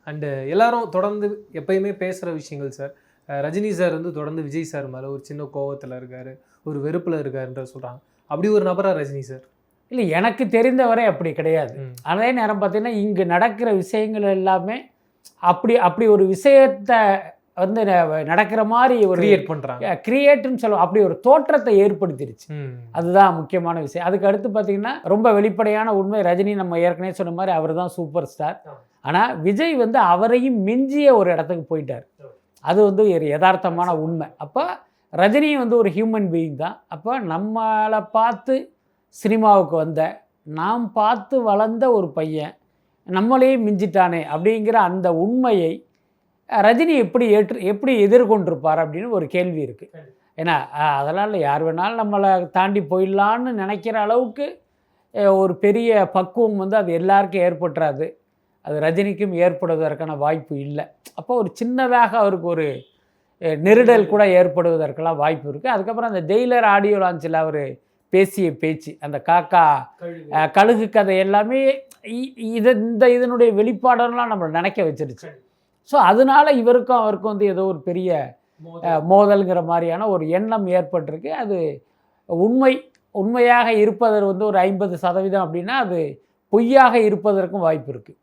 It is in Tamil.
அண்டு எல்லாரும் தொடர்ந்து எப்பயுமே பேசுகிற விஷயங்கள் சார். ரஜினி சார் வந்து தொடர்ந்து விஜய் சார் மேலே ஒரு சின்ன கோவத்தில் இருக்கார், ஒரு வெறுப்பில் இருக்காருன்ற சொல்கிறாங்க. அப்படி ஒரு நபரா ரஜினி சார்? இல்லை, எனக்கு தெரிந்தவரை அப்படி கிடையாது. அதே நேரம் பார்த்தீங்கன்னா, இங்கு நடக்கிற விஷயங்கள் எல்லாமே அப்படி ஒரு விஷயத்தை வந்து நடக்கிற மாதிரி ஒரு கிரியேட் பண்ணுறாங்க. கிரியேட்டுன்னு சொல்லுவோம், அப்படி ஒரு தோற்றத்தை ஏற்படுத்திடுச்சு. அதுதான் முக்கியமான விஷயம். அதுக்கு அடுத்து பார்த்தீங்கன்னா, ரொம்ப வெளிப்படையான உண்மை, ரஜினி நம்ம ஏற்கனவே சொன்ன மாதிரி அவர் தான் சூப்பர் ஸ்டார். ஆனால் விஜய் வந்து அவரையும் மிஞ்சிய ஒரு இடத்துக்கு போயிட்டார். அது வந்து ஒரு யதார்த்தமான உண்மை. அப்போ ரஜினி வந்து ஒரு ஹியூமன் பீயிங் தான். அப்போ நம்மளை பார்த்து சினிமாவுக்கு வந்த, நாம் பார்த்து வளர்ந்த ஒரு பையன் நம்மளையே மிஞ்சிட்டானே அப்படிங்கிற அந்த உண்மையை ரஜினி எப்படி எதிர்கொண்டிருப்பார் அப்படின்னு ஒரு கேள்வி இருக்குது. ஏன்னா அதனால் யார் வேணாலும் நம்மளை தாண்டி போயிடலான்னு நினைக்கிற அளவுக்கு ஒரு பெரிய பக்குவம் வந்து அது எல்லாருக்கும் ஏற்பட்டுறாது. அது ரஜினிக்கும் ஏற்படுவதற்கான வாய்ப்பு இல்லை. அப்போ ஒரு சின்னதாக அவருக்கு ஒரு நெருடல் கூட ஏற்படுவதற்கெல்லாம் வாய்ப்பு இருக்குது. அதுக்கப்புறம் அந்த ஜெயிலர் ஆடியோ லான்ச்சில் அவர் பேசிய பேச்சு, அந்த காக்கா கழுகு கதை எல்லாமே இதனுடைய வெளிப்பாடெல்லாம் நம்மளை நினைக்க வச்சிருச்சு. ஸோ அதனால இவருக்கும் அவருக்கும் வந்து ஏதோ ஒரு பெரிய மோதல்ங்கிற மாதிரியான ஒரு எண்ணம் ஏற்பட்டிருக்கு. அது உண்மையாக இருப்பது வந்து ஒரு 50% அப்படின்னா அது பொய்யாக இருப்பதற்கும் வாய்ப்பு இருக்குது.